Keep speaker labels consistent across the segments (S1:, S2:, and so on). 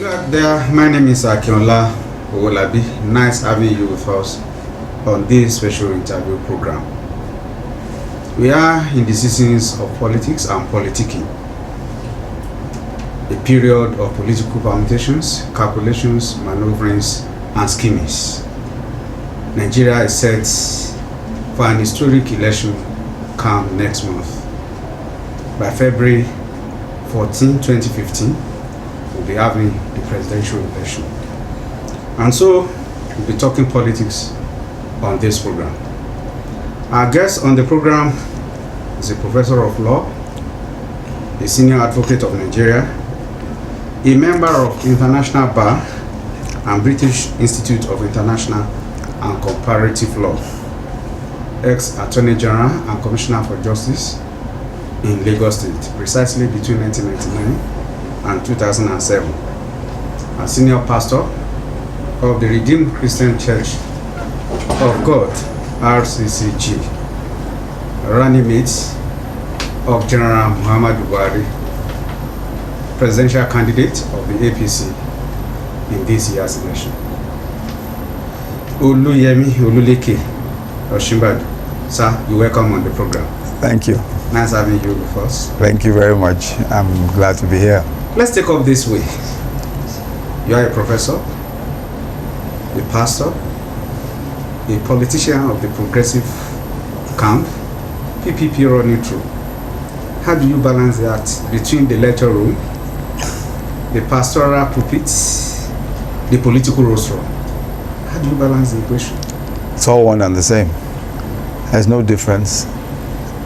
S1: There, my name is Akinola Owolabi. Nice having you with us on this special interview program. We are in the seasons of politics and politicking, a period of political permutations, calculations, maneuverings, and schemings. Nigeria is set for an historic election come next month. By February 14, 2015, we'll be having the presidential election. And so, we'll be talking politics on this program. Our guest on the program is a professor of law, a senior advocate of Nigeria, a member of International Bar and British Institute of International and Comparative Law, ex-Attorney General and Commissioner for Justice in Lagos State, precisely between 1999 and 2007. A senior pastor of the Redeemed Christian Church of God, RCCG, running mate of General Muhammadu Buhari, presidential candidate of the APC in this year's election. Yemi Osinbajo, sir, you're welcome on the program.
S2: Thank you.
S1: Nice having you with us.
S2: Thank you very much. I'm glad to be here.
S1: Let's take off this way. You are a professor, a pastor, a politician of the progressive camp, PPP running through. How do you balance that between the lecture room, the pastoral pulpit, the political rostrum? How do you balance the equation?
S2: It's all one and the same. There's no difference.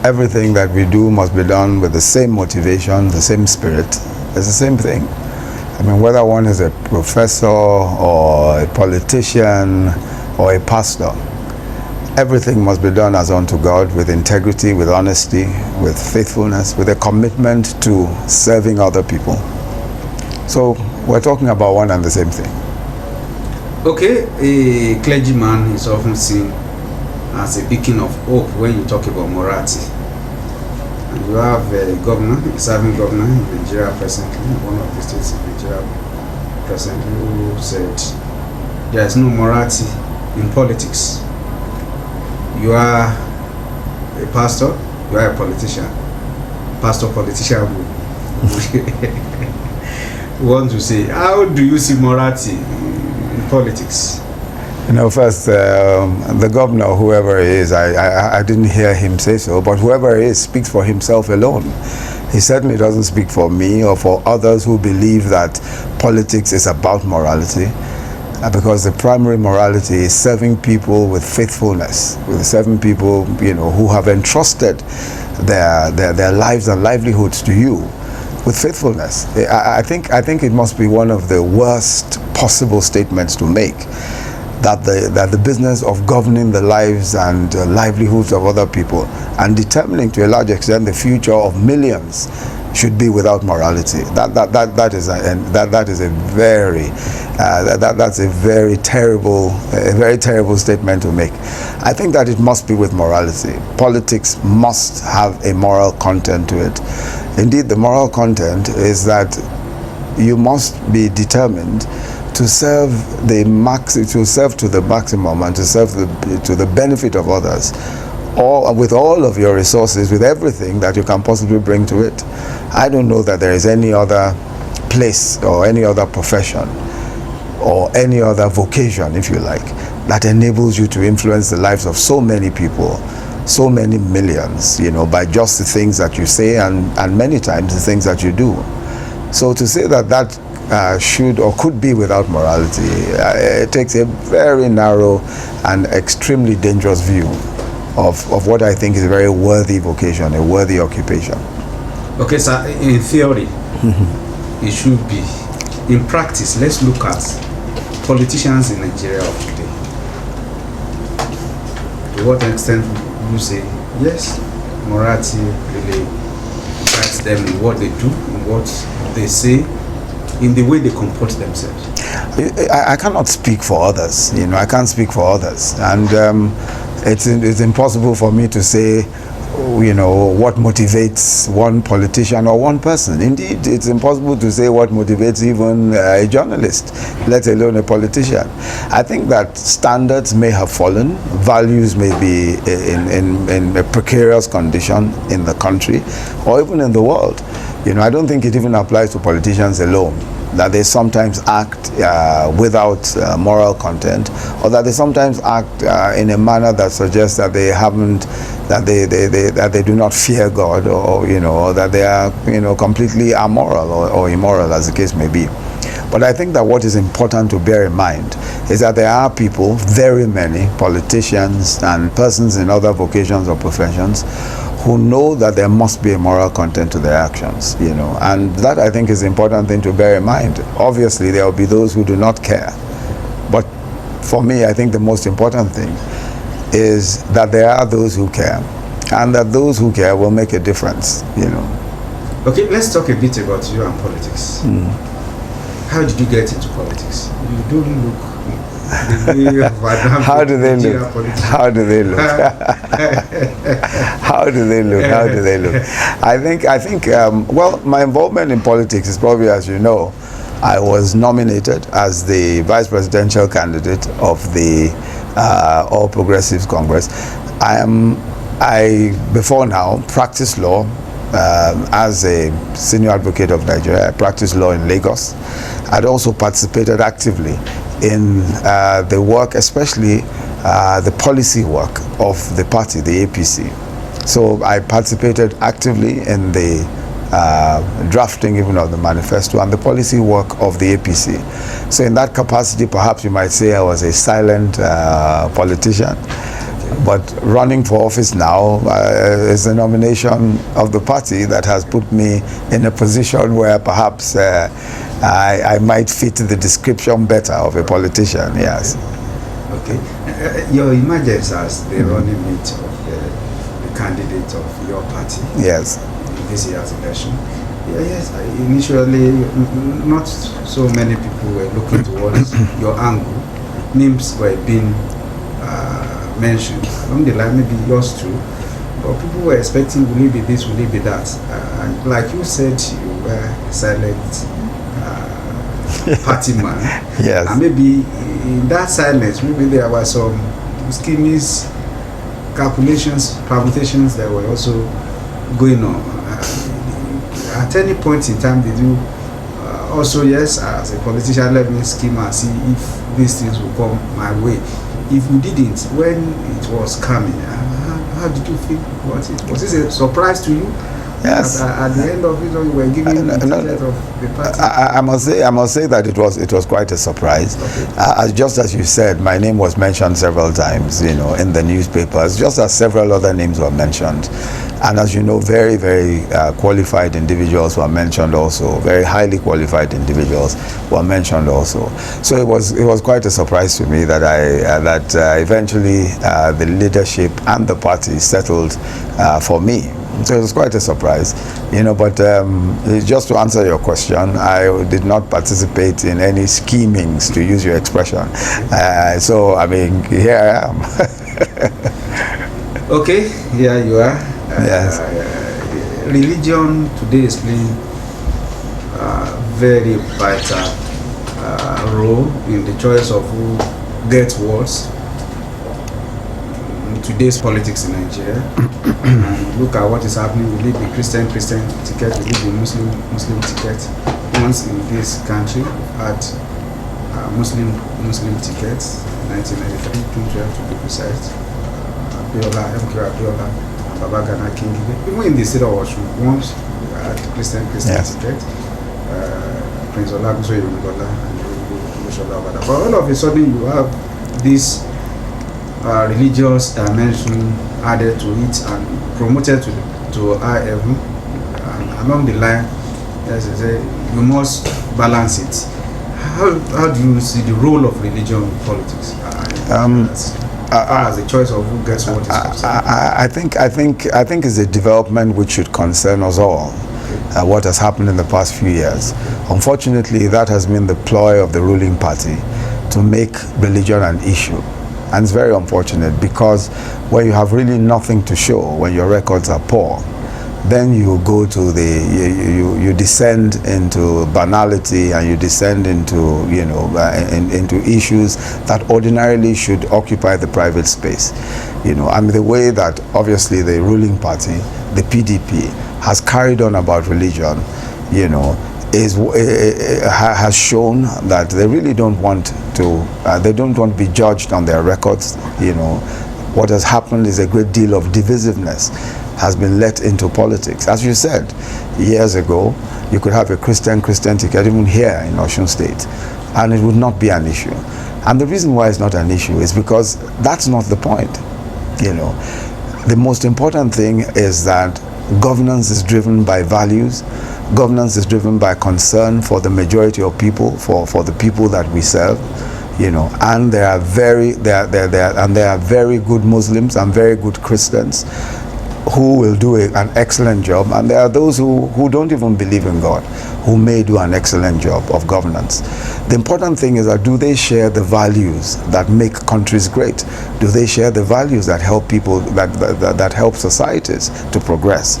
S2: Everything that we do must be done with the same motivation, the same spirit. It's the same thing. I mean, whether one is a professor or a politician or a pastor, everything must be done as unto God, with integrity, with honesty, with faithfulness, with a commitment to serving other people. So we're talking about one and the same thing.
S1: Okay, a clergyman is often seen as a beacon of hope when you talk about morality. And you have a governor, a serving governor in Nigeria presently, one of the states in Nigeria presently, who said there is no morality in politics. You are a pastor, you are a politician. Pastor-politician who want to say, how do you see morality in politics?
S2: You know, first, the governor, whoever he is, I didn't hear him say so, but whoever he is speaks for himself alone. He certainly doesn't speak for me or for others who believe that politics is about morality, because the primary morality is serving people with faithfulness, with serving people, you know, who have entrusted their lives and livelihoods to you with faithfulness. I think it must be one of the worst possible statements to make, that the business of governing the lives and livelihoods of other people and determining to a large extent the future of millions should be without morality. That's a very terrible statement to make. I think that it must be with morality. Politics must have a moral content to it. Indeed, the moral content is that you must be determined to serve to the maximum and to serve to the benefit of others, with all of your resources, with everything that you can possibly bring to it. I don't know that there is any other place or any other profession or any other vocation, if you like, that enables you to influence the lives of so many people, so many millions, you know, by just the things that you say and many times the things that you do. So to say that should or could be without morality, it takes a very narrow and extremely dangerous view of what I think is a very worthy vocation, a worthy occupation.
S1: Okay, sir, in theory, it should be. In practice, let's look at politicians in Nigeria of today. To what extent would you say, yes, morality really guides them in what they do, in what they say, in the way they comport themselves?
S2: I cannot speak for others, you know, I can't speak for others. And it's impossible for me to say what motivates one politician or one person. Indeed, it's impossible to say what motivates even a journalist, let alone a politician. I think that standards may have fallen, values may be in a precarious condition in the country or even in the world. I don't think it even applies to politicians alone, that they sometimes act without moral content, or that they sometimes act in a manner that suggests that they haven't, that they do not fear God, or that they are completely amoral or immoral, as the case may be. But I think that what is important to bear in mind is that there are people, very many politicians and persons in other vocations or professions, who know that there must be a moral content to their actions, and that, I think, is the important thing to bear in mind. Obviously, there will be those who do not care, but for me, I think the most important thing is that there are those who care, and that those who care will make a difference,
S1: Okay, let's talk a bit about you and politics. How did you get into politics? You don't look
S2: How do they look? How do they look? How do they look? How do they look? I think. Well, my involvement in politics is probably, as you know, I was nominated as the vice presidential candidate of the All Progressives Congress. I before now practiced law as a senior advocate of Nigeria. I practiced law in Lagos. I'd also participated actively in the work, especially the policy work of the party, the APC. So I participated actively in the drafting even of the manifesto and the policy work of the APC. So in that capacity, perhaps you might say I was a silent politician. But running for office now is the nomination of the party that has put me in a position where perhaps I might fit the description better of a politician, yes.
S1: Okay. Your emergence as the running mate of the candidate of your party.
S2: Yes.
S1: In this year's election. Yes, initially not so many people were looking towards your angle. Names were being mentioned along the line, maybe yours too, but people were expecting, will it be this, will it be that, and like you said, you were silent party man.
S2: Yes.
S1: And maybe in that silence, maybe there were some schemes, calculations, permutations that were also going on. At any point in time, did you also, yes, as a politician, let me scheme and see if these things will come my way? If you didn't, when it was coming, how did you feel about it? Was this a surprise to you?
S2: Yes.
S1: At the end of it, you were giving the ticket of the party.
S2: I must say that it was quite a surprise. Okay. Just as you said, my name was mentioned several times, in the newspapers, just as several other names were mentioned. And as you know, very, very qualified individuals were mentioned also. Very highly qualified individuals were mentioned also. So it was quite a surprise to me that eventually the leadership and the party settled for me. So it was quite a surprise, but just to answer your question, I did not participate in any schemings, to use your expression. So, I mean, here I am.
S1: Okay, here you are.
S2: Yes.
S1: Religion today is playing a very vital role in the choice of who gets what. Today's politics in Nigeria. Look at what is happening. Will it be Christian ticket? Will it be Muslim ticket? Once in this country, had Muslim tickets, 1993, 2012 to be precise. Abiola, MK Abiola, and Babagana King. Even in the state of Osun, once we had Christian
S2: yes.
S1: ticket. Prince Olaguso Yorubola and Oshola. But all of a sudden, you have this religious dimension added to it and promoted to high heaven, and along the line, as I say, you must balance it. How do you see the role of religion in politics? As a choice of who gets what is concerned?
S2: I think it's a development which should concern us all. What has happened in the past few years. Unfortunately, that has been the ploy of the ruling party to make religion an issue. And it's very unfortunate, because when you have really nothing to show, when your records are poor, then you go to you descend into banality, and you descend into, you know, into issues that ordinarily should occupy the private space. You know, I mean, the way that obviously the ruling party, the PDP, has carried on about religion, you know, has shown that they really don't want to, they don't want to be judged on their records. You know, what has happened is a great deal of divisiveness has been let into politics. As you said, years ago, you could have a Christian ticket even here in Osun State, and it would not be an issue. And the reason why it's not an issue is because that's not the point. You know, the most important thing is that governance is driven by values. Governance is driven by concern for the majority of people, for the people that we serve. You know, and there are very good Muslims and very good Christians who will do an excellent job, and there are those who don't even believe in God, who may do an excellent job of governance. The important thing is that, do they share the values that make countries great? Do they share the values that help people, that help societies to progress?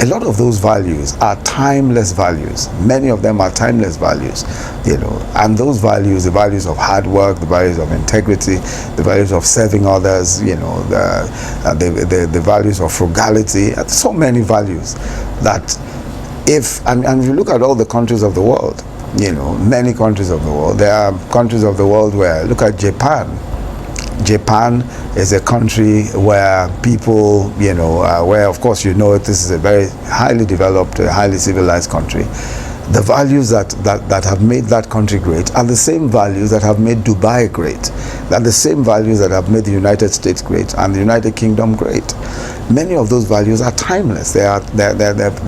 S2: A lot of those values are timeless values. Many of them are timeless values, you know, and those values, the values of hard work, the values of integrity, the values of serving others, you know, the values of frugality, so many values that if you look at all the countries of the world, you know, many countries of the world, there are countries of the world where, look at Japan. Japan is a country where people, you know, where, of course, you know, this is a very highly developed, highly civilized country. The values that have made that country great are the same values that have made Dubai great. They're the same values that have made the United States great and the United Kingdom great. Many of those values are timeless. They're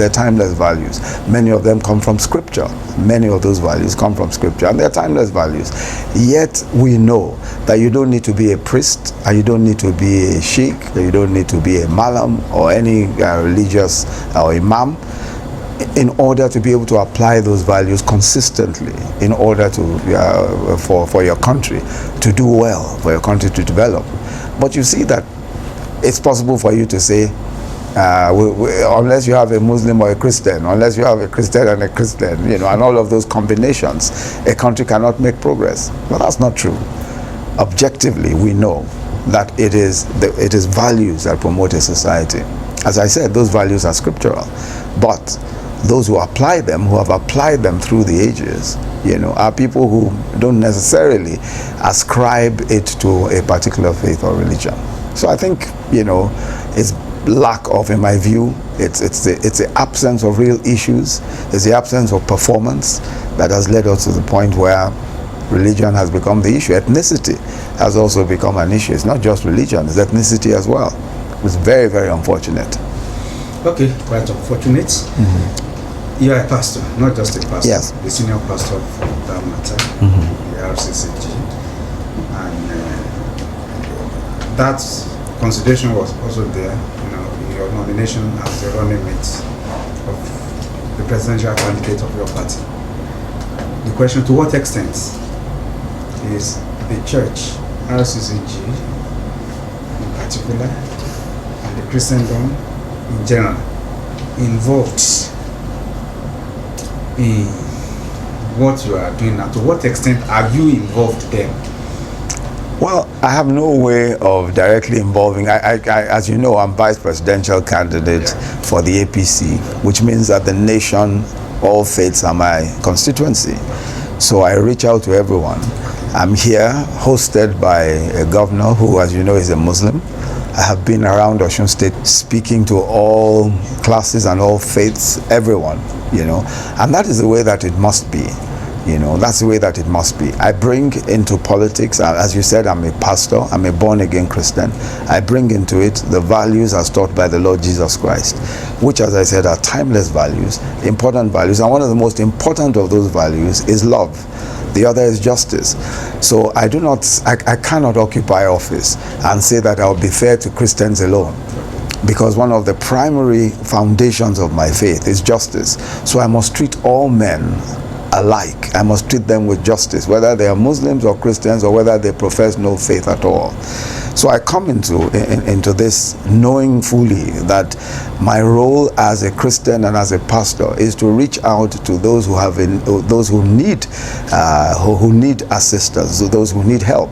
S2: timeless values. Many of them come from Scripture. Many of those values come from Scripture, and they're timeless values. Yet we know that you don't need to be a priest, and you don't need to be a sheikh, you don't need to be a malam or any religious or imam, in order to be able to apply those values consistently, in order to for your country to do well, for your country to develop. But you see that it's possible for you to say, unless you have a Muslim or a Christian, unless you have a Christian and a Christian, you know, and all of those combinations, a country cannot make progress. But that's not true. Objectively, we know that it is values that promote a society. As I said, those values are scriptural, but those who apply them, who have applied them through the ages, you know, are people who don't necessarily ascribe it to a particular faith or religion. So I think, you know, it's lack of, in my view, it's the absence of real issues, it's the absence of performance that has led us to the point where religion has become the issue. Ethnicity has also become an issue. It's not just religion, it's ethnicity as well. It's very, very unfortunate.
S1: Okay, quite unfortunate. Mm-hmm. You are a pastor, not just a pastor.
S2: Yes.
S1: The senior pastor of that matter, the RCCG. And that consideration was also there, you know, in your nomination as the running mate of the presidential candidate of your party. The question, to what extent is the church, RCCG in particular, and the Christendom in general, involved in what you are doing now? To what extent are you involved then?
S2: Well, I have no way of directly involving. As you know, I'm vice presidential candidate for the APC, which means that the nation, all faiths are my constituency. So I reach out to everyone. I'm here, hosted by a governor who, as you know, is a Muslim. I have been around Osun State speaking to all classes and all faiths, everyone, you know, and that is the way that it must be. You know, that's the way that it must be. I bring into politics, as you said, I'm a pastor, I'm a born-again Christian. I bring into it the values as taught by the Lord Jesus Christ, which, as I said, are timeless values, important values. And one of the most important of those values is love. The other is justice. So I cannot occupy office and say that I'll be fair to Christians alone, because one of the primary foundations of my faith is justice. So I must treat all men alike. I must treat them with justice, whether they are Muslims or Christians or whether they profess no faith at all. So I come into this knowing fully that my role as a Christian and as a pastor is to reach out to those who need assistance, those who need help.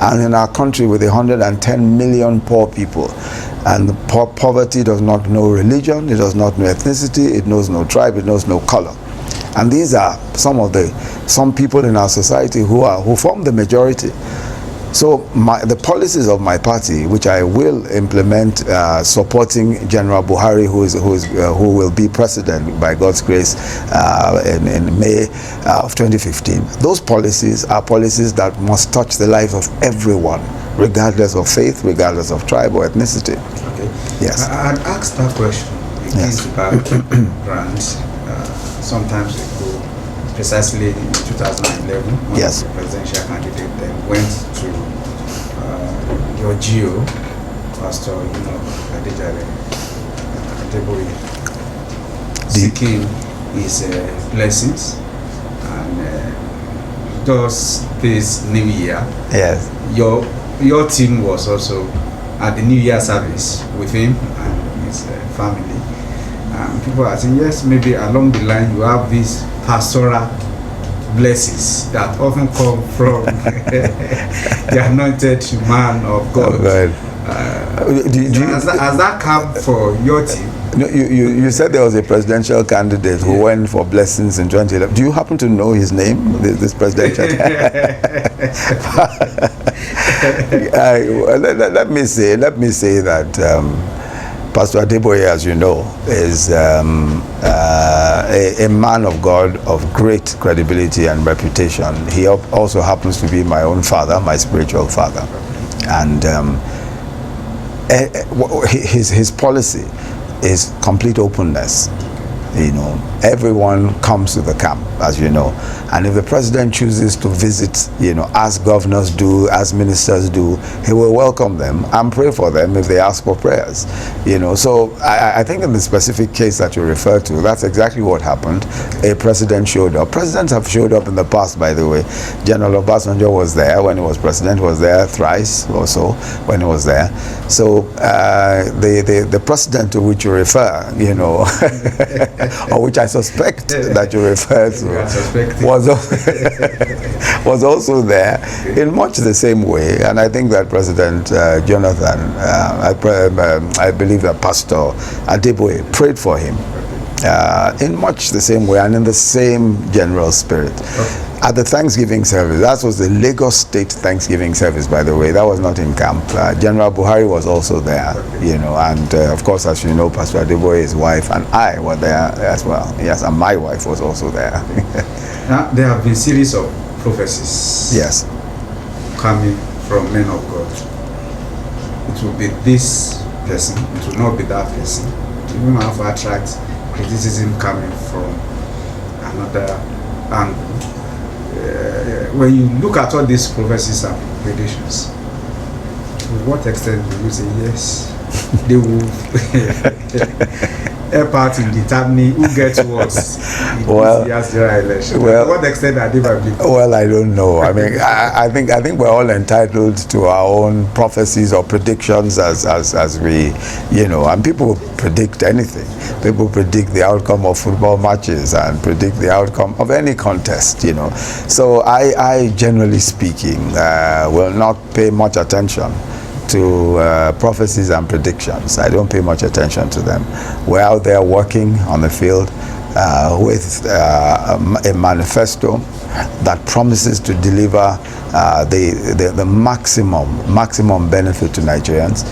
S2: And in our country with 110 million poor people, and poverty does not know religion, it does not know ethnicity, it knows no tribe, it knows no color. And these are some people in our society who form the majority. So the policies of my party, which I will implement, supporting General Buhari, who will be president by God's grace in May of 2015. Those policies are policies that must touch the life of everyone, regardless of faith, regardless of tribe or ethnicity.
S1: Okay.
S2: Yes.
S1: I had asked that question against about grants sometimes ago, precisely in 2011, when
S2: yes.
S1: the presidential candidate then went to your GO, Pastor Adejare Adeboye, seeking his blessings, and thus this new year,
S2: yes,
S1: your team was also at the New Year service with him and his family. People are saying, yes, maybe along the line you have these pastoral blessings that often come from the anointed man of God.
S2: Oh, God.
S1: Has that come for your team?
S2: No, you said there was a presidential candidate who went for blessings in 2011. Do you happen to know his name, this presidential let me say that Pastor Adeboye, as you know, is a man of God of great credibility and reputation. He also happens to be my own father, my spiritual father. And his policy is complete openness. Everyone comes to the camp, as you know, and if the president chooses to visit, as governors do, as ministers do, he will welcome them and pray for them if they ask for prayers. So I think in the specific case that you refer to, that's exactly what happened. A president showed up. Presidents have showed up in the past, by the way. General Obasanjo was there when he was president, was there thrice or so when he was there. So the president to which you refer, or which I suspect that you refer to, was also there in much the same way. And I think that President Jonathan, I believe that Pastor Adeboye prayed for him in much the same way and in the same general spirit. Okay. At the Thanksgiving service, that was the Lagos State Thanksgiving service, by the way. That was not in camp. General Buhari was also there, and of course, as you know, Pastor Adeboye's wife and I were there as well. Yes, and my wife was also there.
S1: Now, there have been series of prophecies.
S2: Yes.
S1: Coming from men of God. It will be this person, it will not be that person. You will have to attract criticism coming from another angle. When you look at all these prophecies and predictions, to what extent do you say yes? They will help out in determining who gets what in this year's election. To what extent are they biblical?
S2: Well, I don't know. I mean, I think we're all entitled to our own prophecies or predictions as we, and people predict anything. People predict the outcome of football matches and predict the outcome of any contest, So I generally speaking, will not pay much attention to prophecies and predictions. I don't pay much attention to them. We're out there working on the field with a manifesto that promises to deliver the maximum benefit to Nigerians.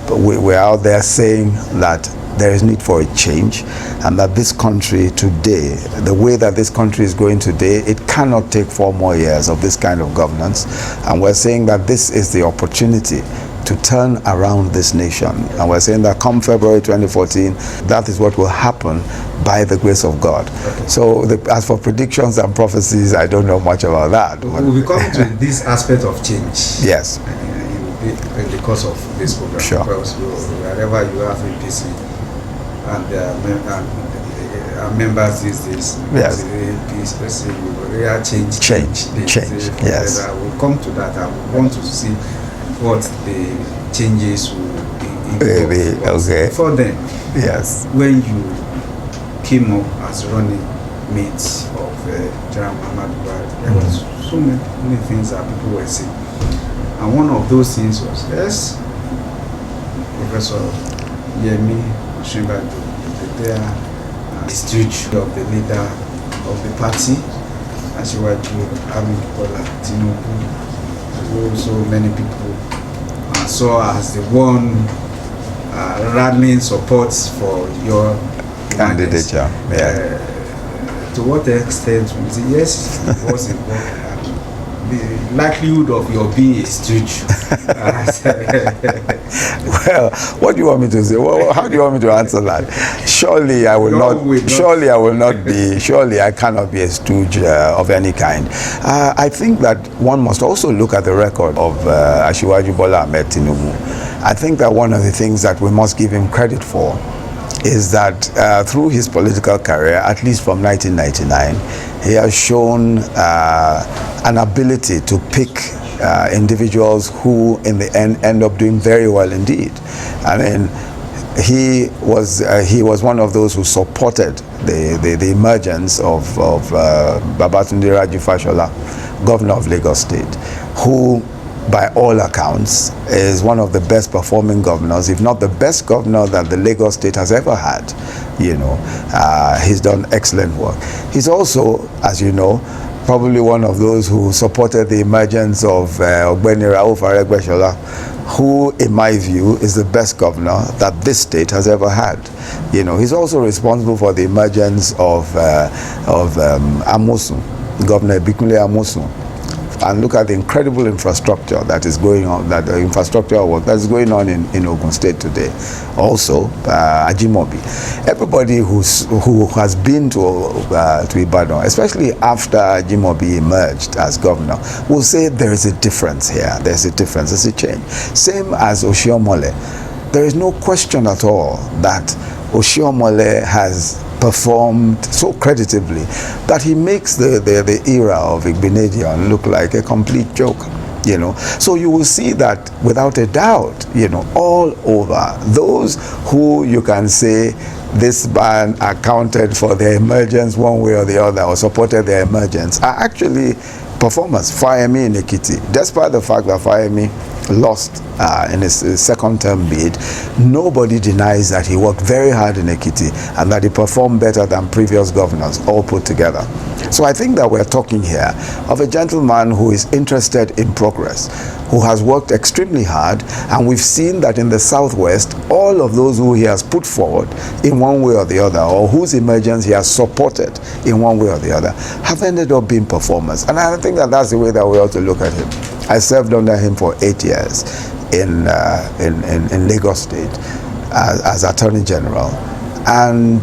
S2: We're out there saying that there is need for a change, and that this country today, the way that this country is going today, it cannot take 4 more years of this kind of governance. And we're saying that this is the opportunity to turn around this nation. And we're saying that come February 2014, that is what will happen by the grace of God. Okay. So as for predictions and prophecies, I don't know much about that.
S1: We'll be coming to this aspect of change.
S2: Yes.
S1: In the course of this program.
S2: Sure.
S1: Because wherever you have APC and our members these days.
S2: Yes. Change. Yes.
S1: I will come to that. I want to see what the changes will be.
S2: Okay.
S1: Before then,
S2: yes,
S1: when you came up as running mate of General Muhammad Buhari, there was so many things that people were saying. And one of those things was, yes, Professor Yemi Osinbajo, there, stooge of the leader of the party, Akinola, who so many people saw as the one rallying support for your
S2: candidature.
S1: To what extent? Yes, it was involved. The likelihood of your being a stooge.
S2: Well, what do you want me to say? Well, how do you want me to answer that? Surely I will not. Surely I will not be. Surely I cannot be a stooge of any kind. I think that one must also look at the record of Asiwaju Bola Ahmed Tinubu. I think that one of the things that we must give him credit for is that through his political career, at least from 1999, he has shown an ability to pick individuals who in the end up doing very well indeed. I mean, he was one of those who supported the emergence of Babatunde Raji Fashola, governor of Lagos State, who by all accounts is one of the best performing governors, if not the best governor that the Lagos State has ever had. He's done excellent work. He's also, as you know, probably one of those who supported the emergence of Ogbeni Rauf Aregbesola, who, in my view, is the best governor that this state has ever had. He's also responsible for the emergence of Amosun, Governor Bikunle Amosun. And look at the incredible infrastructure that is going on, that the infrastructure work that is going on in Ogun State today. Also, Ajimobi. Everybody who has been to Ibadan, especially after Ajimobi emerged as governor, will say there is a difference here. There's a difference. There's a change. Same as Oshiomhole. There is no question at all that Oshiomhole has performed so creditably that he makes the era of Igbenedion look like a complete joke. So you will see that without a doubt, all over, those who you can say this ban accounted for their emergence one way or the other, or supported their emergence, are actually performers. Fayemi in Ekiti, despite the fact that Fayemi lost in his second term bid, nobody denies that he worked very hard in Ekiti and that he performed better than previous governors all put together. So I think that we're talking here of a gentleman who is interested in progress, who has worked extremely hard, and we've seen that in the Southwest, all of those who he has put forward in one way or the other, or whose emergence he has supported in one way or the other, have ended up being performers. And I think that that's the way that we ought to look at him. I served under him for 8 years in Lagos State as Attorney General, and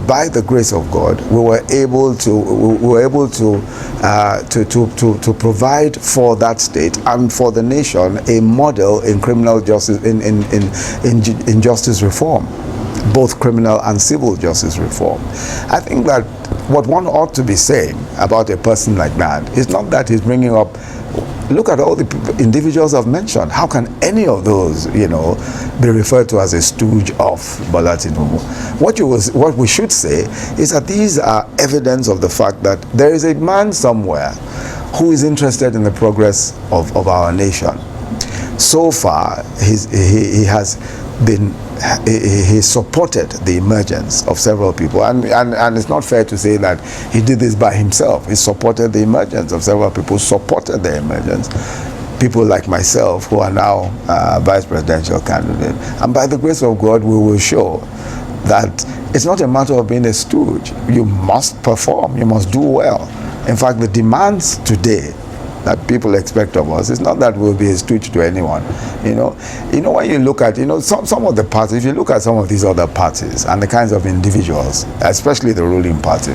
S2: by the grace of God, we were able to provide for that state and for the nation a model in criminal justice, in justice reform, both criminal and civil justice reform. I think that what one ought to be saying about a person like that is not that he's bringing up. Look at all the individuals I've mentioned. How can any of those, be referred to as a stooge of Bola Tinubu? What we should say is that these are evidence of the fact that there is a man somewhere who is interested in the progress of our nation. So far, he supported the emergence of several people, and it's not fair to say that he did this by himself. He supported the emergence of several people, supported the emergence. People like myself who are now vice presidential candidate, and by the grace of God, we will show that it's not a matter of being a stooge. You must perform. You must do well. In fact, the demands today that people expect of us, it's not that we'll be a stooge to anyone. When you look at some of the parties, if you look at some of these other parties and the kinds of individuals, especially the ruling party,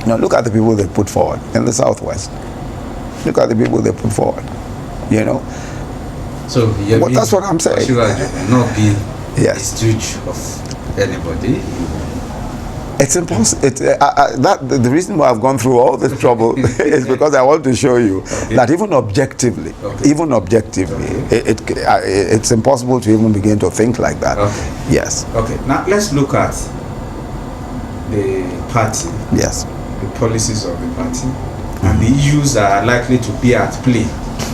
S2: look at the people they put forward in the Southwest. Look at the people they put forward.
S1: So
S2: that's what I'm saying.
S1: Not be a stooge of anybody.
S2: It's impossible. The reason why I've gone through all this trouble is because I want to show you that even objectively, it's impossible to even begin to think like that.
S1: Okay.
S2: Yes.
S1: Okay. Now let's look at the party.
S2: Yes.
S1: The policies of the party and the issues that are likely to be at play.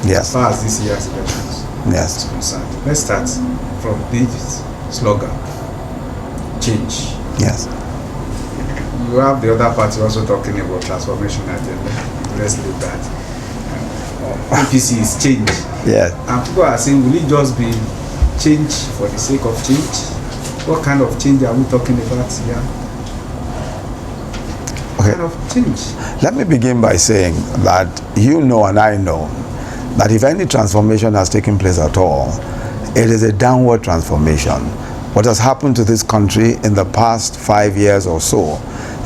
S2: Yes.
S1: As far as this year's elections is concerned. Let's start from this slogan: change.
S2: Yes.
S1: You have the other party also talking about transformation agenda. Let's leave that. APC is change.
S2: Yes.
S1: And people are saying, will it just be change for the sake of change? What kind of change are we talking about here? What kind of change?
S2: Let me begin by saying that you know and I know that if any transformation has taken place at all, it is a downward transformation. What has happened to this country in the past 5 years or so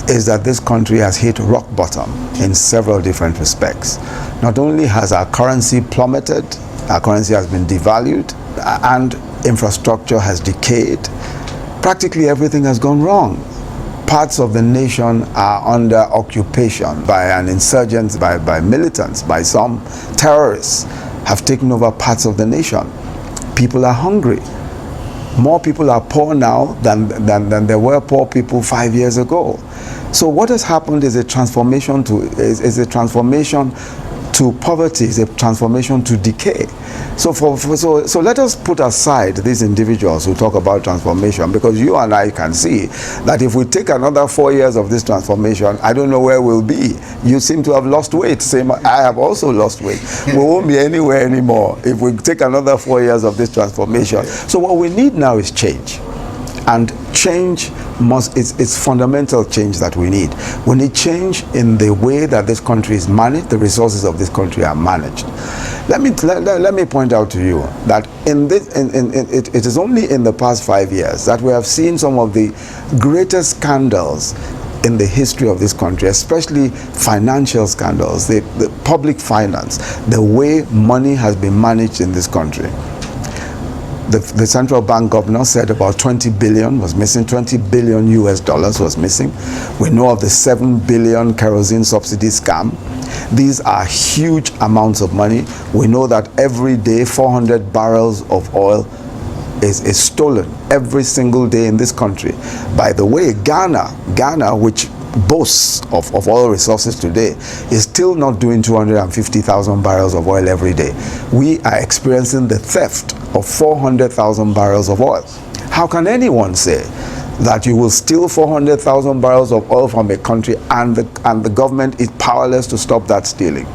S2: is that this country has hit rock bottom in several different respects. Not only has our currency plummeted, our currency has been devalued, and infrastructure has decayed. Practically everything has gone wrong. Parts of the nation are under occupation by an insurgent, by militants, by some terrorists have taken over parts of the nation. People are hungry. More people are poor now than there were poor people 5 years ago. So what has happened is a transformation to poverty, is a transformation to decay. So so let us put aside these individuals who talk about transformation, because you and I can see that if we take another 4 years of this transformation, I don't know where we'll be. You seem to have lost weight. Same, I have also lost weight. We won't be anywhere anymore if we take another 4 years of this transformation. So what we need now is change. And change it's fundamental change that we need. We need change in the way that this country is managed, the resources of this country are managed. Let me point out to you that it is only in the past 5 years that we have seen some of the greatest scandals in the history of this country, especially financial scandals, the public finance, the way money has been managed in this country. The central bank governor said about 20 billion was missing, 20 billion US dollars was missing. We know of the 7 billion kerosene subsidy scam. These are huge amounts of money. We know that every day 400 barrels of oil is stolen every single day in this country. By the way, Ghana, which boasts of oil resources today, is still not doing 250,000 barrels of oil every day. We are experiencing the theft of 400,000 barrels of oil. How can anyone say that you will steal 400,000 barrels of oil from a country and the government is powerless to stop that stealing?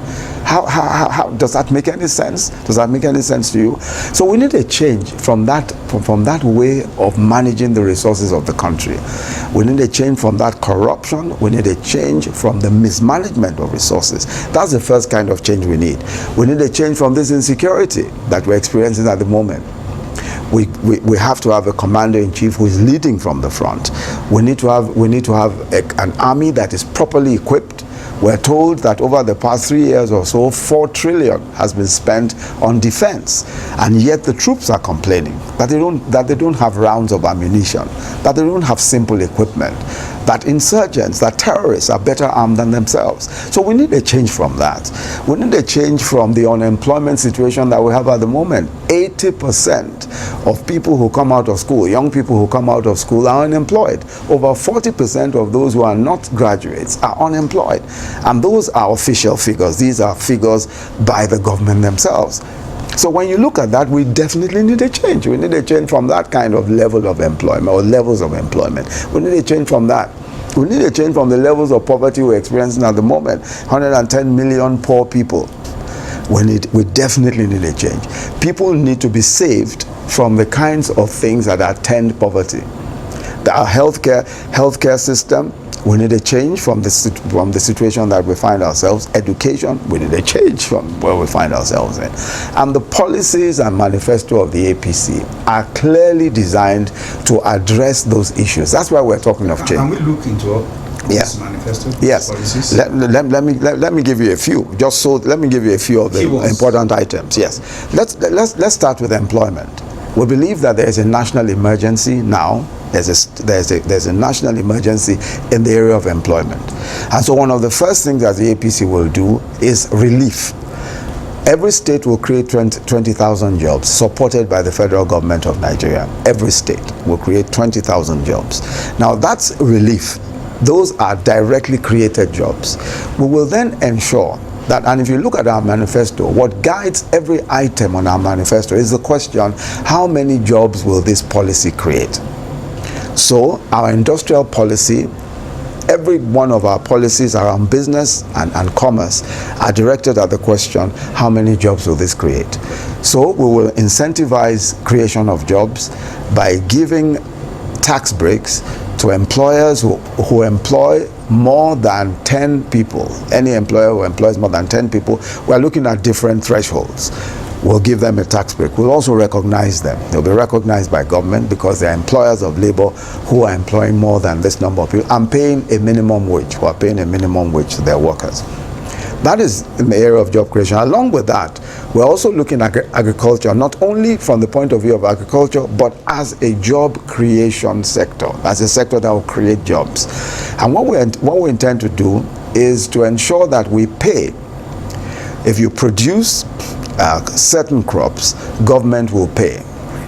S2: How does that make any sense? Does that make any sense to you? So we need a change from that way of managing the resources of the country. We need a change from that corruption. We need a change from the mismanagement of resources. That's the first kind of change we need. We need a change from this insecurity that we're experiencing at the moment. We have to have a commander-in-chief who is leading from the front. We need to have an army that is properly equipped. We're told that over the past 3 years or so, 4 trillion has been spent on defense, and yet the troops are complaining that they don't have rounds of ammunition, that they don't have simple equipment, that insurgents, that terrorists are better armed than themselves. So we need a change from that. We need a change from the unemployment situation that we have at the moment. 80% of people who come out of school, young people who come out of school, are unemployed. Over 40% of those who are not graduates are unemployed. And those are official figures. These are figures by the government themselves. So when you look at that, we definitely need a change. We need a change from that kind of level of employment or levels of employment. We need a change from that. We need a change from the levels of poverty we're experiencing at the moment. 110 million poor people. We definitely need a change. People need to be saved from the kinds of things that attend poverty. Our healthcare system, we need a change from the situation that we find ourselves. Education, we need a change from where we find ourselves in. And the policies and manifesto of the APC are clearly designed to address those issues. That's why we're talking of change.
S1: Can we look into this manifesto?
S2: Yes.
S1: Policies?
S2: Let me give you a few. Let me give you a few of the important items. Yes. Let's start with employment. We believe that there is a national emergency now There's a national emergency in the area of employment. And so one of the first things that the APC will do is relief. Every state will create 20,000 jobs supported by the federal government of Nigeria. Every state will create 20,000 jobs. Now that's relief. Those are directly created jobs. We will then ensure that, and if you look at our manifesto, what guides every item on our manifesto is the question, how many jobs will this policy create? So our industrial policy, every one of our policies around business and commerce are directed at the question, how many jobs will this create? So we will incentivize creation of jobs by giving tax breaks to employers who employ more than 10 people. Any employer who employs more than 10 people, we're looking at different thresholds. We'll give them a tax break. We'll also recognize them. They'll be recognized by government because they're employers of labor who are employing more than this number of people and paying a minimum wage, who are paying a minimum wage to their workers. That is in the area of job creation. Along with that, we're also looking at agriculture, not only from the point of view of agriculture, but as a job creation sector, as a sector that will create jobs. And what we intend to do is to ensure that we pay. If you produce certain crops, government will pay.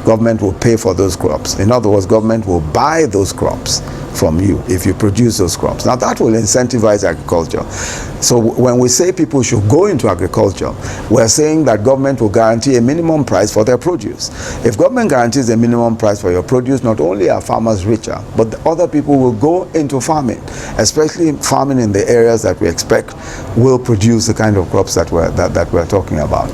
S2: Government will pay for those crops. In other words, government will buy those crops from you if you produce those crops. Now that will incentivize agriculture. So when we say people should go into agriculture, we're saying that government will guarantee a minimum price for their produce. If government guarantees a minimum price for your produce, not only are farmers richer, but the other people will go into farming, especially farming in the areas that we expect will produce the kind of crops that we're talking about.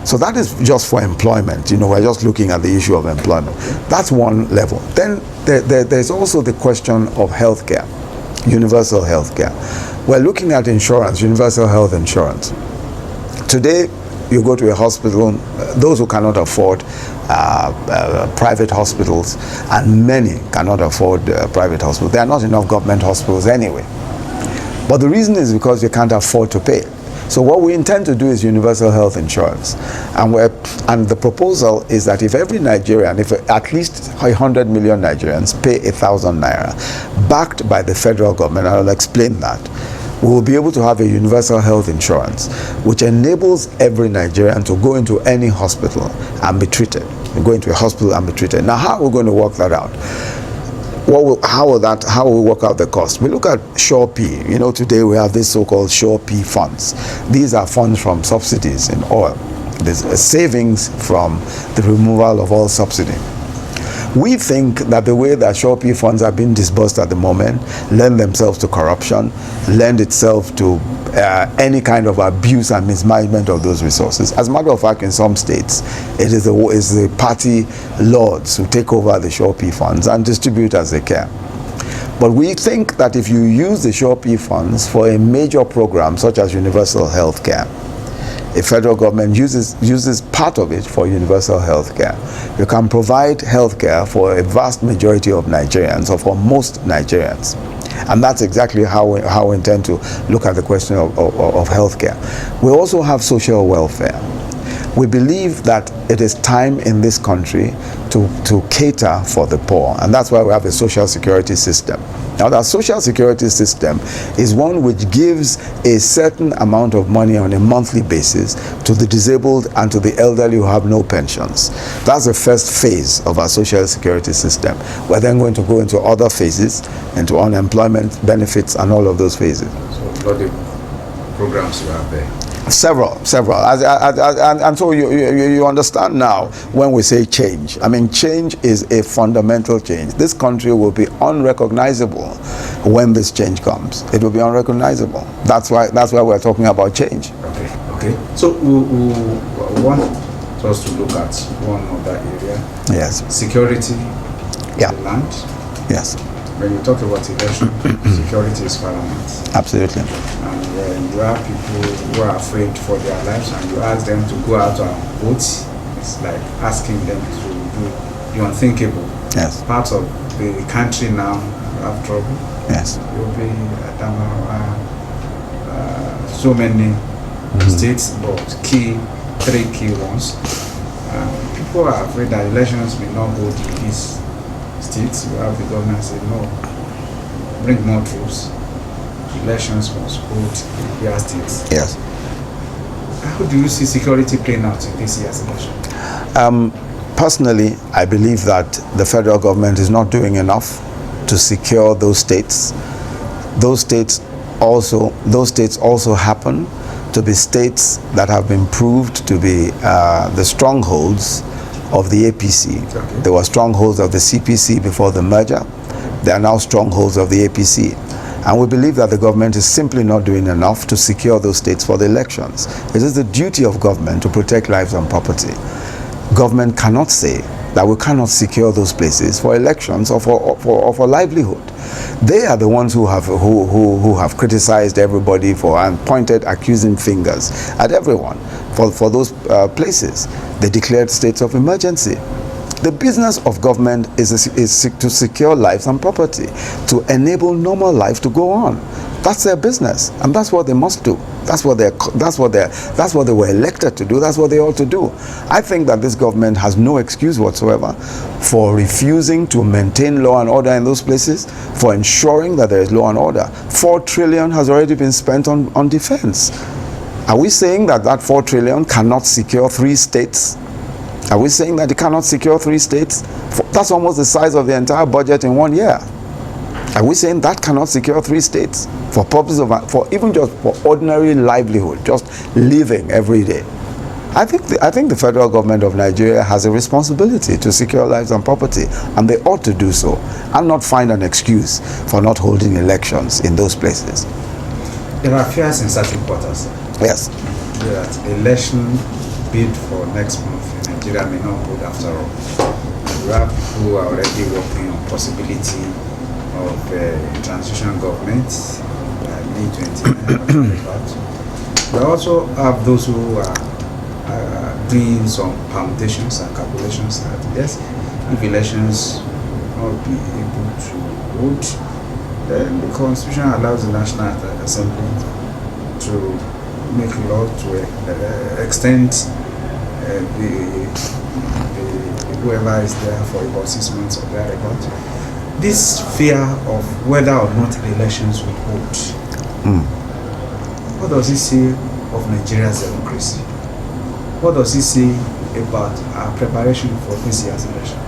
S2: So that is just for employment. We're just looking at the issue of employment. That's one level. Then there's also the question of healthcare, universal healthcare. We're looking at insurance, universal health insurance. Today, you go to a hospital, those who cannot afford private hospitals, and many cannot afford private hospitals. There are not enough government hospitals anyway. But the reason is because you can't afford to pay. So what we intend to do is universal health insurance. And the proposal is that if every Nigerian, if at least 100 million Nigerians pay 1,000 naira, backed by the federal government, and I'll explain that, we will be able to have a universal health insurance, which enables every Nigerian to go into any hospital and be treated. Go into a hospital and be treated. Now, how are we going to work that out? How will we work out the cost? We look at Sure P. Today we have this so-called Sure P funds. These are funds from subsidies in oil. There's a savings from the removal of all subsidy. We think that the way that Sure P funds are being disbursed at the moment lend themselves to corruption, lend itself to any kind of abuse and mismanagement of those resources. As a matter of fact, in some states, it is the party lords who take over the Sure P funds and distribute as they care. But we think that if you use the Sure P funds for a major program such as universal health care, a federal government uses part of it for universal health care, you can provide health care for a vast majority of Nigerians, or for most Nigerians. And that's exactly how we intend to look at the question of health care. We also have social welfare. We believe that it is time in this country to cater for the poor, and that's why we have a social security system. Now, that social security system is one which gives a certain amount of money on a monthly basis to the disabled and to the elderly who have no pensions. That's the first phase of our social security system. We're then going to go into other phases, into unemployment benefits and all of those phases.
S1: So, what the programs you have there?
S2: Several. And so you understand now when we say change. I mean, change is a fundamental change. This country will be unrecognizable when this change comes. It will be unrecognizable. That's why we're talking about change.
S1: Okay. So we want us to look at one other area.
S2: Yes.
S1: Security.
S2: Yeah.
S1: The land.
S2: Yes.
S1: When you talk about election, security is paramount.
S2: Absolutely.
S1: And when you have people who are afraid for their lives and you ask them to go out and vote, it's like asking them to do the unthinkable.
S2: Yes.
S1: Parts of the country now have trouble.
S2: Yes.
S1: Yobe, Adamawa, so many states, but three key ones. People are afraid that elections may not hold in these states, you have the government say, no, bring more troops. Elections must hold in their states.
S2: Yes.
S1: How do you see security playing out in this year's election?
S2: Personally, I believe that the federal government is not doing enough to secure those states. Those states also happen to be states that have been proved to be the strongholds of the APC. Okay. They were strongholds of the CPC before the merger. They are now strongholds of the APC. And we believe that the government is simply not doing enough to secure those states for the elections. It is the duty of government to protect lives and property. Government cannot say that we cannot secure those places for elections or for livelihood. They are the ones who have criticized everybody and pointed accusing fingers at everyone for those places. They declared states of emergency. The business of government is to secure lives and property, to enable normal life to go on. That's their business, and that's what they must do. That's what they were elected to do. That's what they ought to do. I think that this government has no excuse whatsoever for refusing to maintain law and order in those places, for ensuring that there is law and order. 4 trillion has already been spent on defense. Are we saying that 4 trillion cannot secure 3 states? Are we saying that it cannot secure 3 states? That's almost the size of the entire budget in 1 year. Are we saying that cannot secure 3 states for purposes of, even just for ordinary livelihood, just living every day? I think the federal government of Nigeria has a responsibility to secure lives and property, and they ought to do so, and not find an excuse for not holding elections in those places.
S1: There are fears in certain quarters.
S2: Yes.
S1: That election bid for next month in Nigeria may not hold after all. We have people who are already working on possibility of transition government May 29. We also have those who are doing some permutations and calculations that yes, if elections will not be able to hold, then the Constitution allows the National Assembly to make law to extend whoever is there for about 6 months or thereabout. This fear of whether or not the elections will hold, what does it say of Nigeria's democracy? What does it say about our preparation for this year's election?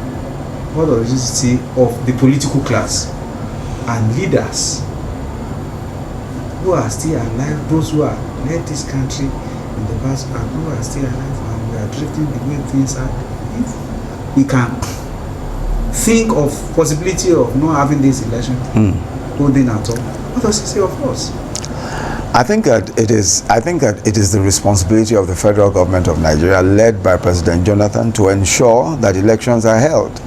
S1: What does it say of the political class and leaders who are still alive, those who have led this country in the past and who are still alive, and we are drifting the way things are? If we can think of possibility of not having this election holding at all, what does it say of us?
S2: I think that it is the responsibility of the federal government of Nigeria, led by President Jonathan, to ensure that elections are held.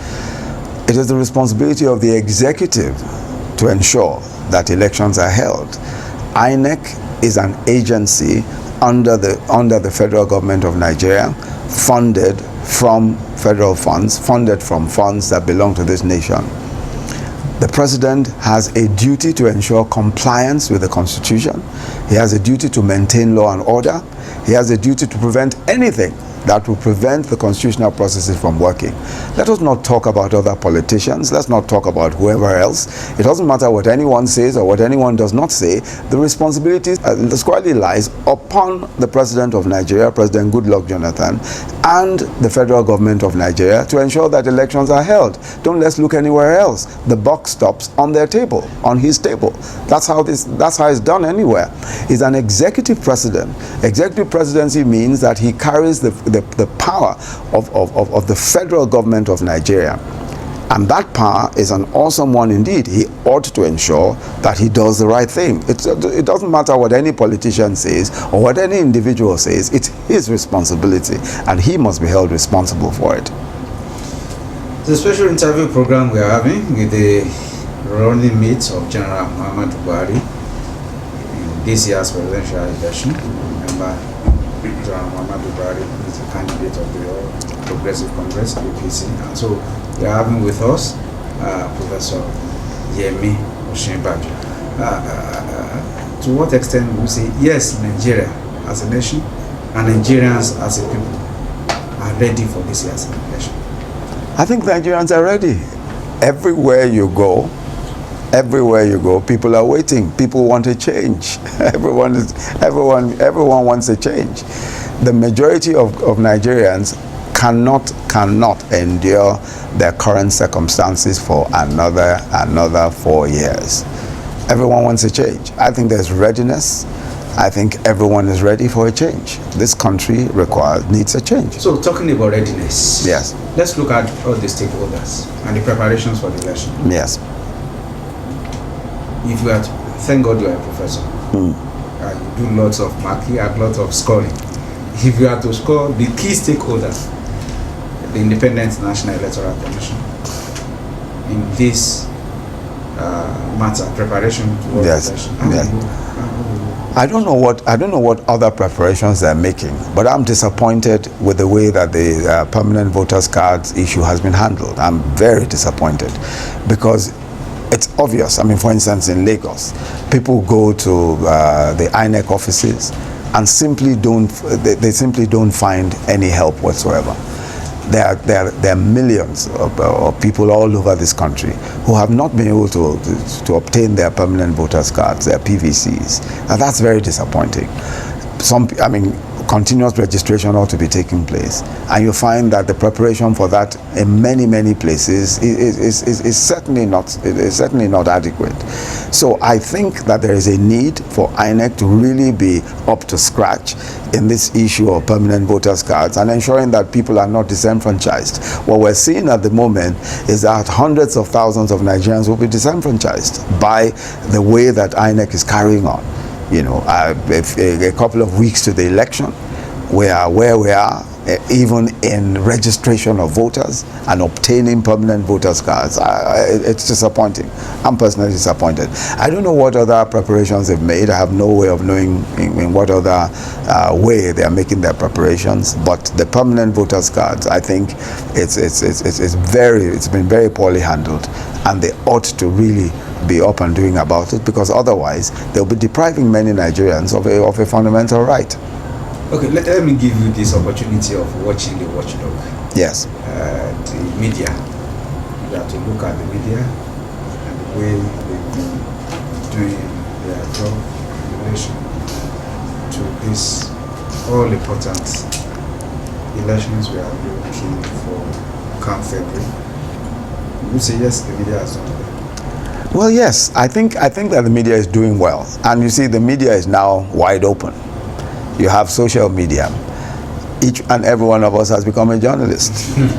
S2: It is the responsibility of the executive to ensure that elections are held. INEC is an agency under the federal government of Nigeria, funded from federal funds, funded from funds that belong to this nation. The president has a duty to ensure compliance with the Constitution. He has a duty to maintain law and order. He has a duty to prevent anything that will prevent the constitutional processes from working. Let us not talk about other politicians. Let's not talk about whoever else. It doesn't matter what anyone says or what anyone does not say. The responsibility squarely lies upon the president of Nigeria, President Goodluck Jonathan, and the federal government of Nigeria to ensure that elections are held. Don't let's look anywhere else. The buck stops on their table, on his table. That's how it's done anywhere. He's an executive president. Executive presidency means that he carries the power of the federal government of Nigeria. And that power is an awesome one indeed. He ought to ensure that he does the right thing. It doesn't matter what any politician says or what any individual says. It's his responsibility, and he must be held responsible for it.
S1: The special interview program we are having with the running mate of General Muhammadu Buhari in this year's presidential election. Remember, General Muhammadu Buhari is a candidate of the All Progressive Congress, APC, and so we are having with us Professor Yemi Osinbajo. To what extent would we say, yes, Nigeria as a nation and Nigerians as a people are ready for this year's election?
S2: I think Nigerians are ready. everywhere you go, people are waiting. People want a change. Everyone wants a change. The majority of Nigerians cannot endure their current circumstances for another 4 years. Everyone wants a change. I think there's readiness. I think everyone is ready for a change. This country needs a change.
S1: So talking about readiness,
S2: yes,
S1: let's look at all the stakeholders and the preparations for the election.
S2: Yes.
S1: If you are, thank God you are a professor. You do lots of marking and lots of scoring. If you are to score the key stakeholders, the Independent National Electoral Commission, in this matter, preparation towards
S2: yes.
S1: election.
S2: Yes. I don't know what other preparations they're making, but I'm disappointed with the way that the permanent voters cards issue has been handled. I'm very disappointed because it's obvious. I mean, for instance, in Lagos, people go to the INEC offices and simply don't find any help whatsoever. There are millions of people all over this country who have not been able to obtain their permanent voters cards, their PVCs, and that's very disappointing. Continuous registration ought to be taking place, and you find that the preparation for that in many places is certainly not adequate. So I think that there is a need for INEC to really be up to scratch in this issue of permanent voters cards and ensuring that people are not disenfranchised. What we're seeing at the moment is that hundreds of thousands of Nigerians will be disenfranchised by the way that INEC is carrying on. You know, a couple of weeks to the election, we are where we are, even in registration of voters and obtaining permanent voters cards. It's disappointing. I'm personally disappointed. I don't know what other preparations they've made. I have no way of knowing in what other way they are making their preparations. But the permanent voters cards, I think it's been very poorly handled, and they ought to really be up and doing about it, because otherwise they'll be depriving many Nigerians of a fundamental right.
S1: Okay, let me give you this opportunity of watching the watchdog.
S2: Yes.
S1: The media. You have to look at the media and the way they've been doing their job in relation to this all important elections we are looking for come February. You say yes, the media has done well.
S2: Well, yes, I think that the media is doing well, and you see, the media is now wide open. You have social media. Each and every one of us has become a journalist.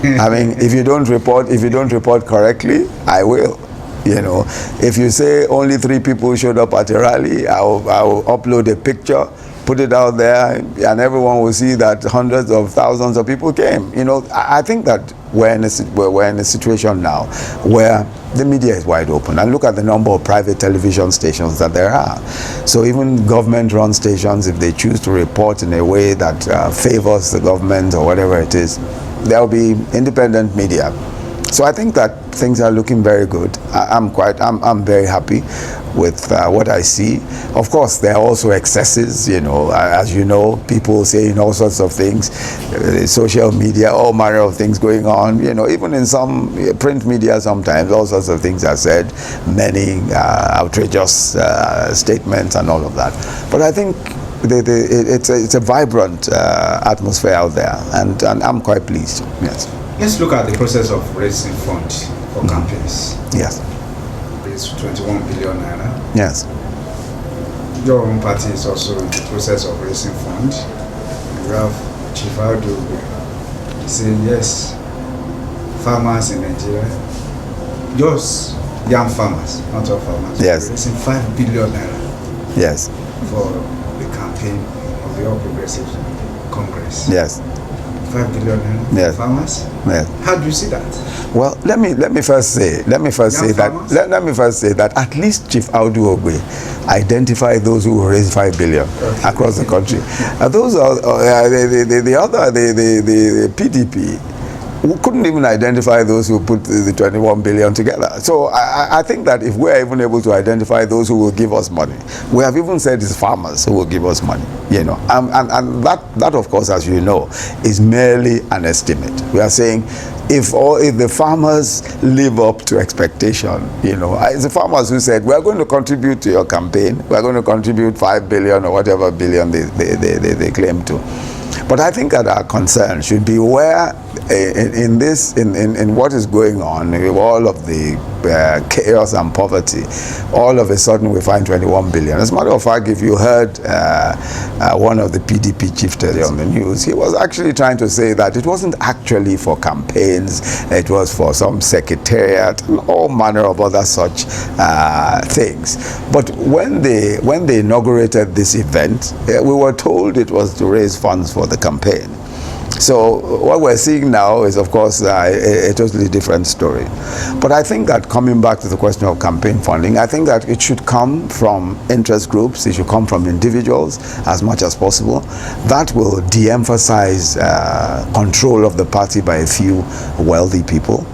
S2: I mean, if you don't report correctly, I will. You know, if you say only 3 people showed up at a rally, I will upload a picture, put it out there, and everyone will see that hundreds of thousands of people came. You know, I think that we're in a situation now where the media is wide open, and look at the number of private television stations that there are. So even government-run stations, if they choose to report in a way that favors the government or whatever it is, there will be independent media. So I think that things are looking very good. I'm very happy with what I see. Of course, there are also excesses, you know, as you know, people saying all sorts of things, social media, all manner of things going on, you know, even in some print media sometimes, all sorts of things are said, many outrageous statements and all of that. But I think it's a vibrant atmosphere out there, and I'm quite pleased, yes.
S1: Let's look at the process of raising funds for campaigns.
S2: Yes.
S1: It's 21 billion naira.
S2: Yes.
S1: Your own party is also in the process of raising funds. You have Chief Audu saying yes, farmers in Nigeria, just young farmers, not all farmers,
S2: yes,
S1: raising 5 billion naira.
S2: Yes.
S1: For the campaign of the All Progressives Congress.
S2: Yes.
S1: 5 billion
S2: yes.
S1: farmers.
S2: Yes.
S1: How do you see that?
S2: Well, let me first say that at least Chief Audu Ogbe identified those who will raise 5 billion across the country. Those are the PDP we couldn't even identify those who put the 21 billion together. So I think that if we're even able to identify those who will give us money, we have even said it's farmers who will give us money, you know, and that of course, as you know, is merely an estimate. We are saying if the farmers live up to expectation, you know, it's the farmers who said, we're going to contribute to your campaign, we're going to contribute 5 billion or whatever billion they claim to. But I think that our concern should be where in what is going on with all of the chaos and poverty, all of a sudden we find 21 billion. As a matter of fact, if you heard one of the PDP chieftains on the news, he was actually trying to say that it wasn't actually for campaigns, it was for some secretariat and all manner of other such things. But when they inaugurated this event, we were told it was to raise funds for the campaign. So what we're seeing now is, of course, a totally different story. But I think that coming back to the question of campaign funding, I think that it should come from interest groups, it should come from individuals as much as possible. That will de-emphasize control of the party by a few wealthy people.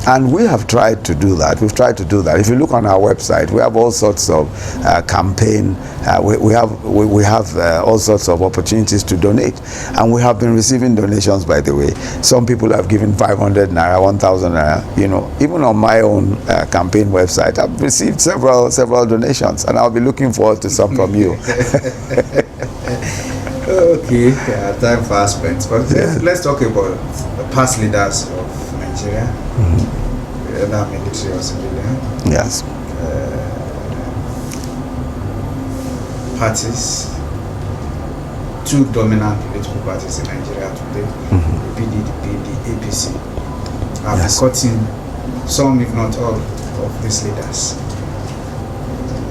S2: And we have tried to do that. We've tried to do that. If you look on our website, we have all sorts of campaign. We have all sorts of opportunities to donate, and we have been receiving donations. By the way, some people have given 500 naira, 1,000 naira. You know, even on my own campaign website, I've received several donations, and I'll be looking forward to some from you.
S1: Okay, time fast spent. But let's talk about the past leaders of Nigeria. Whether military or civilian.
S2: Yes.
S1: Parties, two dominant political parties in Nigeria today, the PDP, the APC, have cutting some, if not all, of these leaders.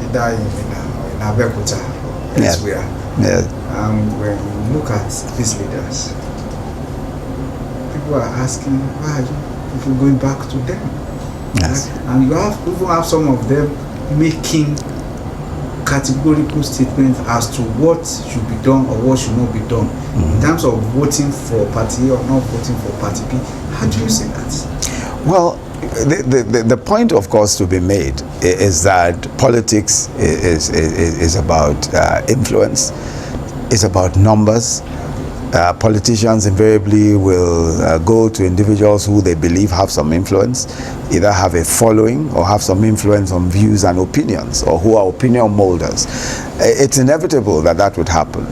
S1: Either in Abeokuta or elsewhere.
S2: Yes.
S1: And when you look at these leaders, people are asking, why are you people going back to them?
S2: Yes.
S1: And you even have some of them making categorical statements as to what should be done or what should not be done in terms of voting for party or not voting for party B. How do you see that?
S2: Well, the point, of course, to be made is that politics is about influence, is about numbers. Politicians invariably will go to individuals who they believe have some influence, either have a following or have some influence on views and opinions, or who are opinion molders. It's inevitable that that would happen.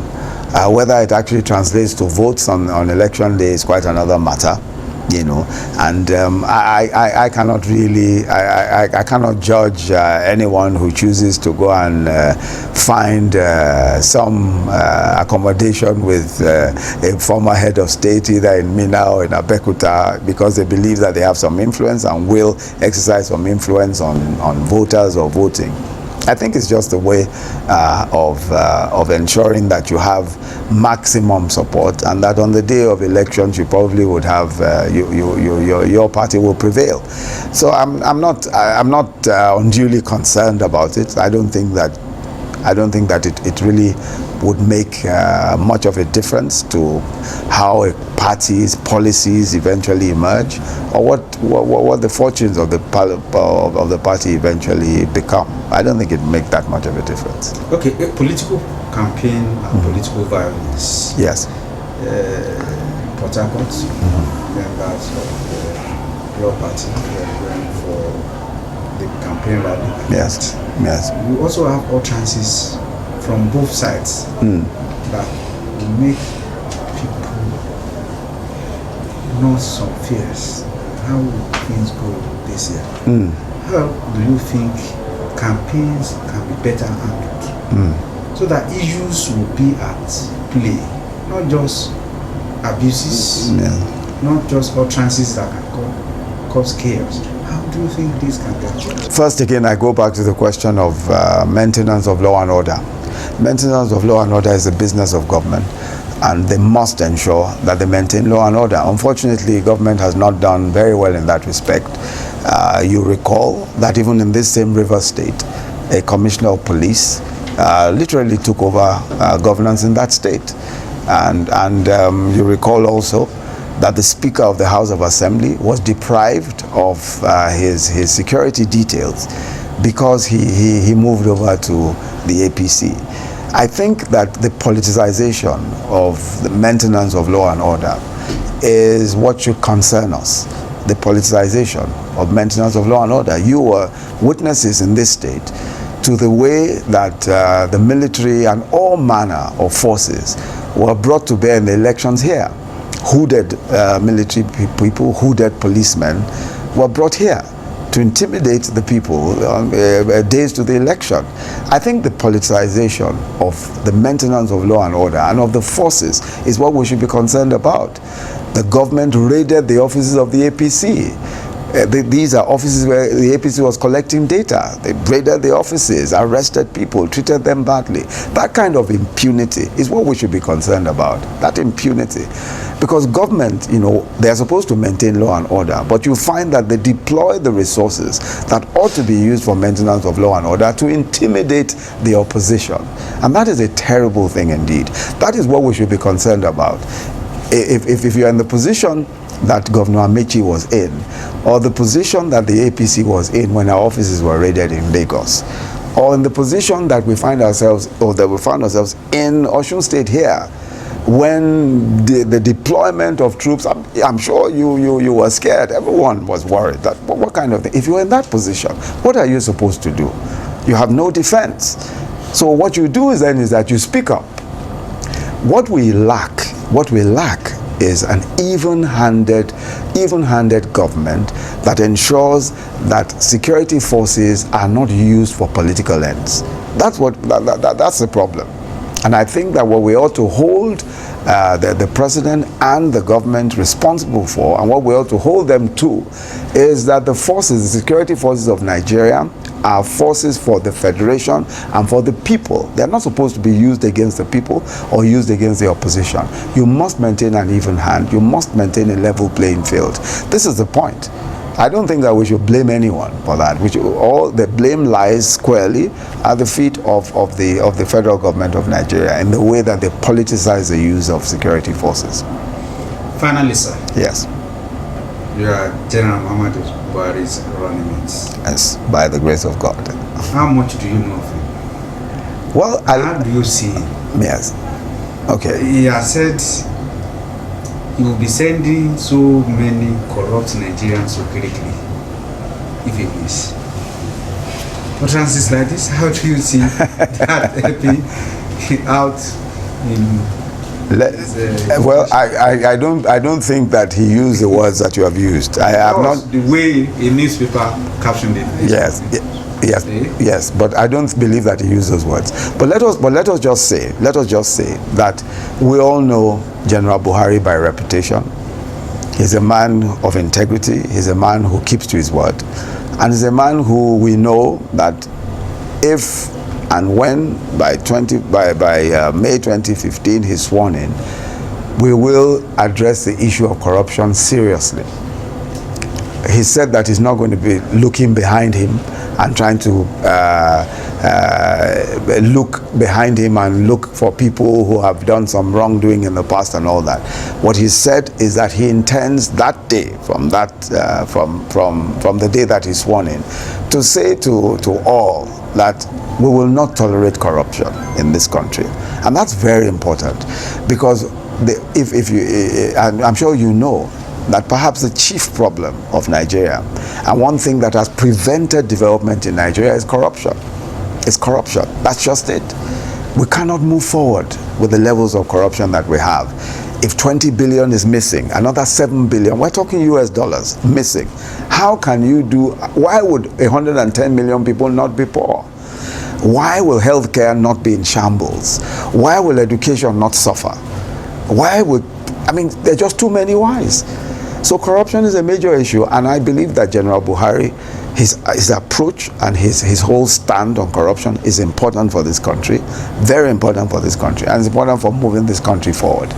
S2: Whether it actually translates to votes on election day is quite another matter. You know, and I cannot really, I cannot judge anyone who chooses to go and find some accommodation with a former head of state, either in Mina or in Abeokuta, because they believe that they have some influence and will exercise some influence on voters or voting. I think it's just a way of ensuring that you have maximum support, and that on the day of elections you probably would have your party will prevail. So I'm not unduly concerned about it. I don't think that it really would make much of a difference to how a party's policies eventually emerge, or what the fortunes of the party eventually become. I don't think it would make that much of a difference.
S1: Okay, political campaign and political violence.
S2: Yes.
S1: Port Harcourt, members of your party were going for the campaign rally.
S2: Yes. Yes.
S1: You also have utterances from both sides that will make people know some fears. How will things go this year? How do you think campaigns can be better handled so that issues will be at play, not just abuses, not just utterances that can cause chaos? How do you think this can get changed?
S2: First, again, I go back to the question of maintenance of law and order. Maintenance of law and order is the business of government, and they must ensure that they maintain law and order. Unfortunately, government has not done very well in that respect. You recall that even in this same River State, a commissioner of police literally took over governance in that state. And you recall also that the Speaker of the House of Assembly was deprived of his security details because he moved over to the APC. I think that the politicization of the maintenance of law and order is what should concern us. The politicization of maintenance of law and order. You were witnesses in this state to the way that the military and all manner of forces were brought to bear in the elections here. Hooded military people, hooded policemen were brought here to intimidate the people days to the election. I think the politicization of the maintenance of law and order and of the forces is what we should be concerned about. The government raided the offices of the APC. These are offices where the APC was collecting data. They raided the offices, arrested people, treated them badly. That kind of impunity is what we should be concerned about, that impunity. Because government, you know, they're supposed to maintain law and order, but you find that they deploy the resources that ought to be used for maintenance of law and order to intimidate the opposition. And that is a terrible thing indeed. That is what we should be concerned about. If you're in the position that Governor Amechi was in, or the position that the APC was in when our offices were raided in Lagos, or in the position that we find ourselves, or that we found ourselves in Osun State here, when the deployment of troops, I'm sure you were scared. Everyone was worried that what kind of thing. If you're in that position, what are you supposed to do? You have no defense. So what you do is that you speak up. What we lack is an even-handed government that ensures that security forces are not used for political ends. That's the problem. And I think that what we ought to hold the president and the government responsible for, and what we ought to hold them to, is that the forces, the security forces of Nigeria, are forces for the federation and for the people. They're not supposed to be used against the people or used against the opposition. You must maintain an even hand. You must maintain a level playing field. This is the point. I don't think that we should blame anyone for that. All the blame lies squarely at the feet of the federal government of Nigeria in the way that they politicize the use of security forces.
S1: Finally, sir.
S2: Yes.
S1: You are General Muhammadu Buhari's running mate.
S2: Yes, by the grace of God.
S1: How much do you know of him?
S2: Well,
S1: how do you see him?
S2: Yes. Okay.
S1: He has said he will be sending so many corrupt Nigerians so quickly if he wins. But chances like this, how do you see that helping out in?
S2: Well, I don't think that he used the words that you have used. I have not.
S1: The way a newspaper captioned it.
S2: Yes, but I don't believe that he used those words. But let us just say that we all know General Buhari by reputation. He's a man of integrity. He's a man who keeps to his word, and he's a man who we know that if and when by May 2015 he's sworn in, we will address the issue of corruption seriously. He said that he's not going to be looking behind him and trying to look behind him and look for people who have done some wrongdoing in the past and all that. What he said is that he intends that day, from the day that he's sworn in, to say to all that we will not tolerate corruption in this country. And that's very important, because if you, and I'm sure you know, that perhaps the chief problem of Nigeria, and one thing that has prevented development in Nigeria, is corruption. It's corruption. That's just it. We cannot move forward with the levels of corruption that we have. If 20 billion is missing, another 7 billion, we're talking US dollars, missing. How can you do, why would 110 million people not be poor? Why will healthcare not be in shambles? Why will education not suffer? There are just too many whys. So corruption is a major issue, and I believe that General Buhari, his approach and his whole stand on corruption is important for this country, very important for this country, and it's important for moving this country forward.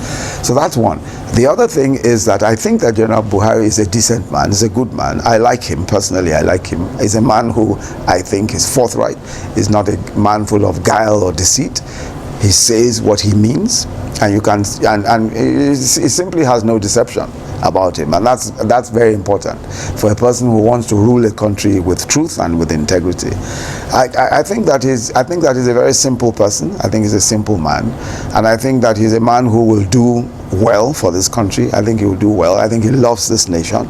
S2: So that's one. The other thing is that I think that General Buhari is a decent man, he's a good man. I like him, personally, I like him. He's a man who I think is forthright, is not a man full of guile or deceit. He says what he means, and you can, and it simply has no deception about him, and that's very important for a person who wants to rule a country with truth and with integrity. I think that he's a very simple person. I think he's a simple man, and I think that he's a man who will do well for this country. I think he will do well. I think he loves this nation.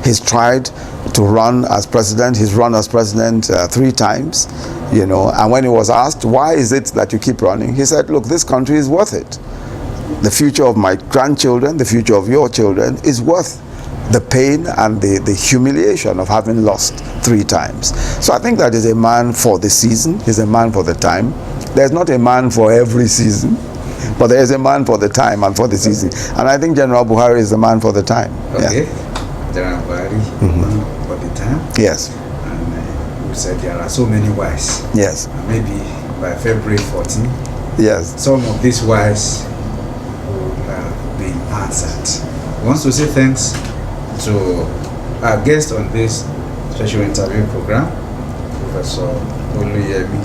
S2: He's tried to run as president. He's run as president 3 times, you know, and when he was asked, why is it that you keep running, he said, look, this country is worth it. The future of my grandchildren, the future of your children is worth the pain and the humiliation of having lost 3 times. So I think that is a man for the season. He's a man for the time. There's not a man for every season, but there is a man for the time and for the season. And I think General Buhari is the man for the time.
S1: Okay. Yeah. General Buhari for the time.
S2: Yes.
S1: And we said there are so many whys.
S2: Yes.
S1: And maybe by February 14,
S2: yes,
S1: some of these whys will have been answered. I want to say thanks to our guest on this special interview program, Professor Yemi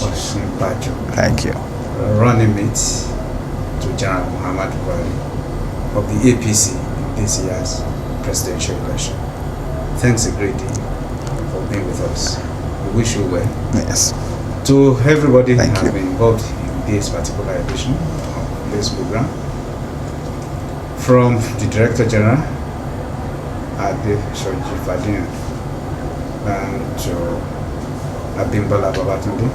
S1: Osinbajo.
S2: Thank you.
S1: Running mate to General Muhammad Buhari of the APC in this year's presidential election. Thanks a great deal for being with us. We wish you well.
S2: Yes.
S1: To everybody who
S2: Thank
S1: has
S2: you.
S1: been involved in this particular edition of this program, from the Director General, Ade Shoji Fadina, and to Abimbola Babatunde,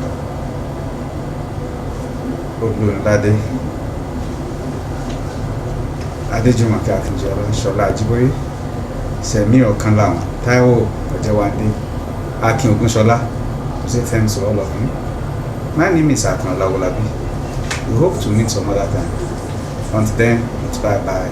S1: Owolabi, Adejumake Akinjola, Shola Ajiboye, Semi Okanlawan, Taiwo Ojewande, Akin Ogunshola. We say thanks to all of you. My name is Akinola Owolabi. We hope to meet some other time. Until then, it's bye-bye.